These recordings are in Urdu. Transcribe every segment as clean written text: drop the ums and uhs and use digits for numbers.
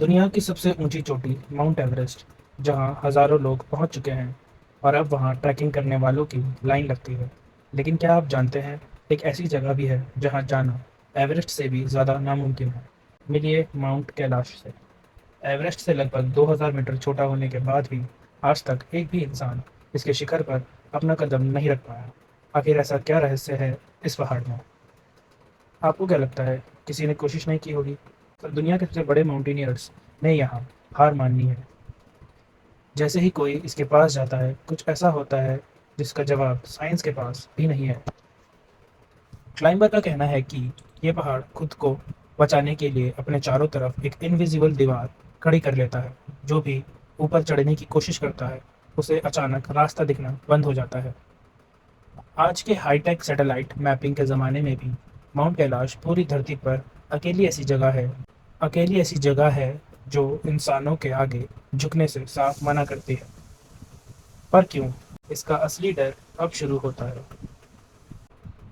دنیا کی سب سے اونچی چوٹی ماؤنٹ ایوریسٹ، جہاں ہزاروں لوگ پہنچ چکے ہیں اور اب وہاں ٹریکنگ کرنے والوں کی لائن لگتی ہے۔ لیکن کیا آپ جانتے ہیں، ایک ایسی جگہ بھی ہے جہاں جانا ایوریسٹ سے بھی زیادہ ناممکن ہے؟ ملیے ماؤنٹ کیلاش سے۔ ایوریسٹ سے لگ بھگ 2000 میٹر چھوٹا ہونے کے بعد بھی آج تک ایک بھی انسان اس کے شکھر پر اپنا قدم نہیں رکھ پایا۔ آخر ایسا کیا رہسیہ ہے اس پہاڑ میں؟ آپ کو کیا لگتا ہے، کسی نے کوشش نہیں کی ہوگی؟ پر دنیا کے سب سے بڑے ماؤنٹینئرز نے یہاں ہار ماننی ہے۔ جیسے ہی کوئی اس کے پاس جاتا ہے، کچھ ایسا ہوتا ہے جس کا جواب سائنس کے پاس بھی نہیں ہے۔ کلائمبر کا کہنا ہے کہ یہ پہاڑ خود کو بچانے کے لیے اپنے چاروں طرف ایک انویزیبل دیوار کھڑی کر لیتا ہے۔ جو بھی اوپر چڑھنے کی کوشش کرتا ہے، اسے اچانک راستہ دکھنا بند ہو جاتا ہے۔ آج کے ہائی ٹیک سیٹلائٹ میپنگ کے زمانے میں بھی ماؤنٹ کیلاش پوری دھرتی پر اکیلی ایسی جگہ ہے جو انسانوں کے آگے جھکنے سے صاف منع کرتی ہے۔ پر کیوں؟ اس کا اصلی ڈر اب شروع ہوتا ہے۔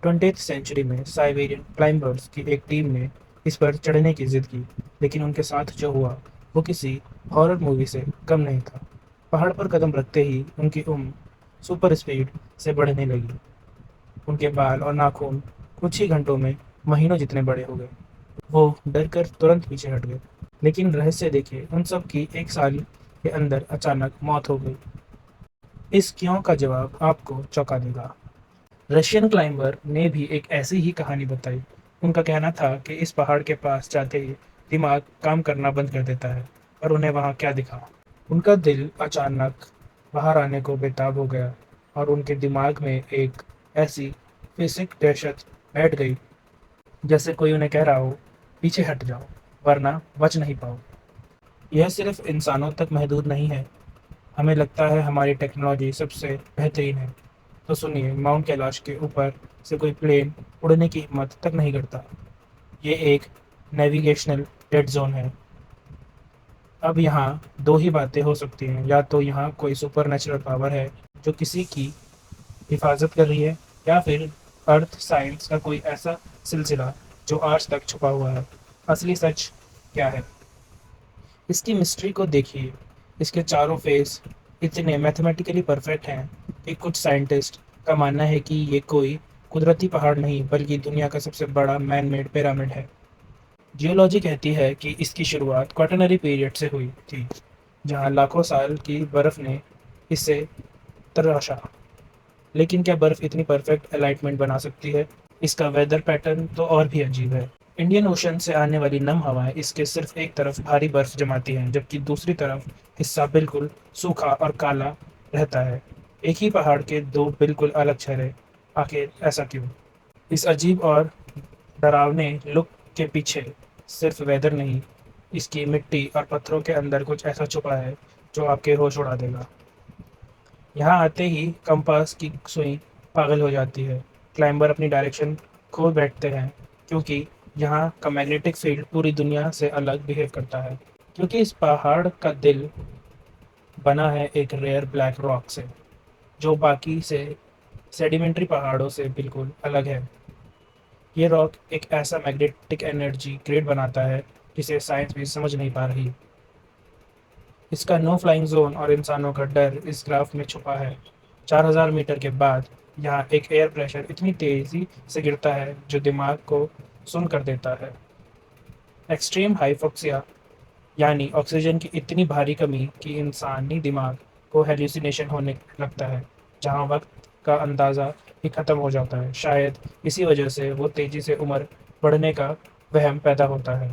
20th سینچری میں سائبیرین کلائمبرز کی ایک ٹیم نے اس پر چڑھنے کی ضد کی، لیکن ان کے ساتھ جو ہوا وہ کسی ہارر مووی سے کم نہیں تھا۔ پہاڑ پر قدم رکھتے ہی ان کی سپر اسپیڈ سے بڑھنے لگی۔ ان کے بال اور ناخن کچھ ہی گھنٹوں میں مہینوں جتنے بڑے ہو گئے۔ وہ ڈر کر ترنت پیچھے ہٹ گئے، لیکن رہسیہ دیکھیے، ان سب کی ایک سال کے اندر اچانک موت ہو گئی۔ اس کیوں کا جواب آپ کو چونکا دے گا۔ رشین کلائمبر نے بھی ایک ایسی ہی کہانی بتائی۔ ان کا کہنا تھا کہ اس پہاڑ کے پاس جاتے ہی دماغ کام کرنا بند کر دیتا ہے، اور انہیں وہاں کیا دکھا؟ ان کا دل اچانک باہر آنے کو بےتاب ہو گیا، اور ان کے دماغ میں ایک ایسی فزک دہشت بیٹھ گئی، جیسے کوئی انہیں کہہ رہا ہو، پیچھے ہٹ جاؤ ورنہ بچ نہیں پاؤ۔ یہ صرف انسانوں تک محدود نہیں ہے۔ ہمیں لگتا ہے ہماری ٹیکنالوجی سب سے بہترین ہے، تو سنیے، ماؤنٹ کیلاش کے اوپر سے کوئی پلین اڑنے کی ہمت تک نہیں کرتا۔ یہ ایک نیویگیشنل ڈیڈ زون ہے۔ اب یہاں دو ہی باتیں ہو سکتی ہیں، یا تو یہاں کوئی سپر نیچرل پاور ہے جو کسی کی حفاظت کر رہی ہے، یا پھر ارتھ سائنس کا کوئی ایسا سلسلہ جو آج تک چھپا ہوا ہے۔ اصلی سچ کیا ہے؟ اس کی مسٹری کو دیکھیے۔ اس کے چاروں فیس اتنے میتھمیٹیکلی پرفیکٹ ہیں کہ کچھ سائنٹسٹ کا ماننا ہے کہ یہ کوئی قدرتی پہاڑ نہیں بلکہ دنیا کا سب سے بڑا مین میڈ پیرامڈ ہے۔ جیولوجی کہتی ہے کہ اس کی شروعات کوارٹرنری پیریڈ سے ہوئی تھی، جہاں لاکھوں سال کی برف نے اسے تراشا۔ لیکن کیا برف اتنی پرفیکٹ الائنمنٹ بنا سکتی ہے؟ اس کا ویدر پیٹرن تو اور بھی عجیب ہے۔ انڈین اوشن سے آنے والی نم ہوائیں اس کے صرف ایک طرف بھاری برف جماتی ہیں، جبکہ دوسری طرف حصہ بالکل سوکھا اور کالا رہتا ہے۔ ایک ہی پہاڑ کے دو بالکل الگ چہرے، آخر ایسا کیوں؟ اس عجیب اور ڈراونے لک کے پیچھے صرف ویدر نہیں، اس کی مٹی اور پتھروں کے اندر کچھ ایسا چھپا ہے جو آپ کے ہوش اڑا دے گا۔ یہاں آتے ہی کمپاس کی سوئی پاگل ہو جاتی ہے۔ کلائمبر اپنی ڈائریکشن کھو بیٹھتے ہیں، کیونکہ یہاں کا میگنیٹک فیلڈ پوری دنیا سے الگ بیہیو کرتا ہے۔ کیونکہ اس پہاڑ کا دل بنا ہے ایک ریئر بلیک راک سے، جو باقی سے سیڈیمنٹری پہاڑوں سے بالکل الگ ہے۔ یہ راک ایک ایسا میگنیٹک انرجی کریٹ بناتا ہے جسے سائنس بھی سمجھ نہیں پا رہی۔ اس کا نو فلائنگ زون اور انسانوں کا ڈر اس گراف میں چھپا ہے۔ 4000 میٹر کے بعد یہاں ایک ایئر پریشر اتنی تیزی سے گرتا ہے جو دماغ کو سن کر دیتا ہے۔ ایکسٹریم ہائیپوکسیا، یعنی آکسیجن کی اتنی بھاری کمی کہ انسانی دماغ کو ہیلوسینیشن ہونے لگتا ہے، جہاں وقت کا اندازہ ہی ختم ہو جاتا ہے۔ شاید اسی وجہ سے وہ تیزی سے عمر بڑھنے کا وہم پیدا ہوتا ہے۔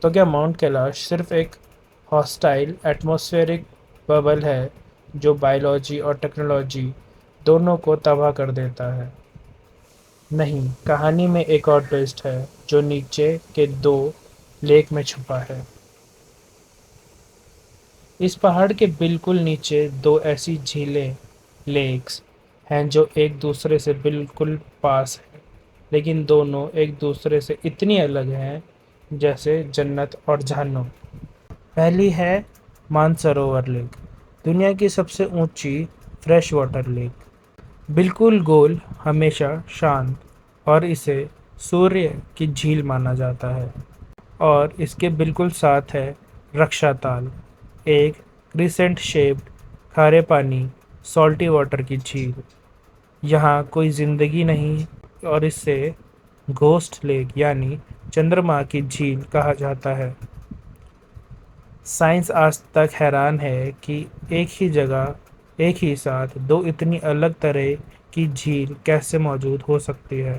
تو کیا ماؤنٹ کیلاش صرف ایک ہاسٹائل ایٹماسفیرک ببل ہے جو بائیولوجی اور ٹیکنالوجی دونوں کو تباہ کر دیتا ہے؟ نہیں، کہانی میں ایک اور ٹوسٹ ہے جو نیچے کے 2 لیک میں چھپا ہے۔ اس پہاڑ کے بالکل نیچے 2 ایسی جھیلیں لیکس ہیں جو ایک دوسرے سے بالکل پاس ہیں، لیکن دونوں ایک دوسرے سے اتنی الگ ہیں جیسے جنت اور جہنم۔ پہلی ہے مانسروور لیک، دنیا کی سب سے اونچی فریش واٹر لیک، بالکل گول، ہمیشہ شانت، اور اسے سوریہ کی جھیل مانا جاتا ہے۔ اور اس کے بالکل ساتھ ہے رکشا تال، ایک کریسنٹ شیپڈ کھارے پانی سالٹی واٹر کی جھیل۔ یہاں کوئی زندگی نہیں اور اسے گھوسٹ لیک یعنی چندرما کی جھیل کہا جاتا ہے۔ سائنس آج تک حیران ہے کہ ایک ہی جگہ ایک ہی ساتھ 2 اتنی الگ طرح کی جھیل کیسے موجود ہو سکتی ہے۔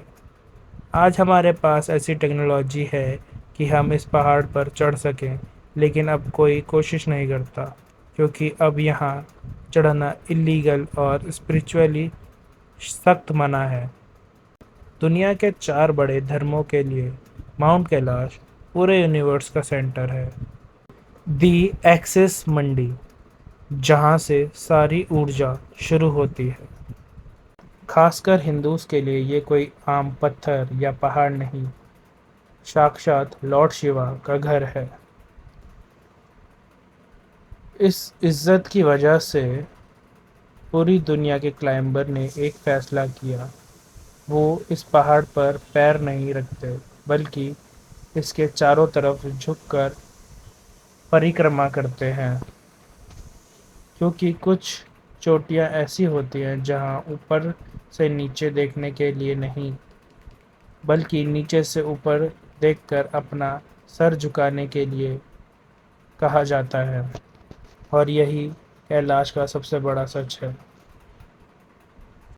آج ہمارے پاس ایسی ٹیکنالوجی ہے کہ ہم اس پہاڑ پر چڑھ سکیں، لیکن اب کوئی کوشش نہیں کرتا کیونکہ اب یہاں چڑھنا اللیگل اور اسپرچولی سخت منع ہے۔ دنیا کے 4 بڑے دھرموں کے لیے ماؤنٹ کیلاش پورے یونیورس کا سینٹر ہے، دی ایکسس منڈی، جہاں سے ساری ارجا شروع ہوتی ہے۔ خاص کر ہندوز کے لیے یہ کوئی عام پتھر یا پہاڑ نہیں، ساکشات لارڈ شیوا کا گھر ہے۔ اس عزت کی وجہ سے پوری دنیا کے کلائمبر نے ایک فیصلہ کیا، وہ اس پہاڑ پر پیر نہیں رکھتے بلکہ اس کے چاروں طرف جھک کر پریکرما کرتے ہیں، کیونکہ کچھ چوٹیاں ایسی ہوتی ہیں جہاں اوپر سے نیچے دیکھنے کے لیے نہیں بلکہ نیچے سے اوپر دیکھ کر اپنا سر جھکانے کے لیے کہا جاتا ہے، اور یہی کیلاش کا سب سے بڑا سچ ہے۔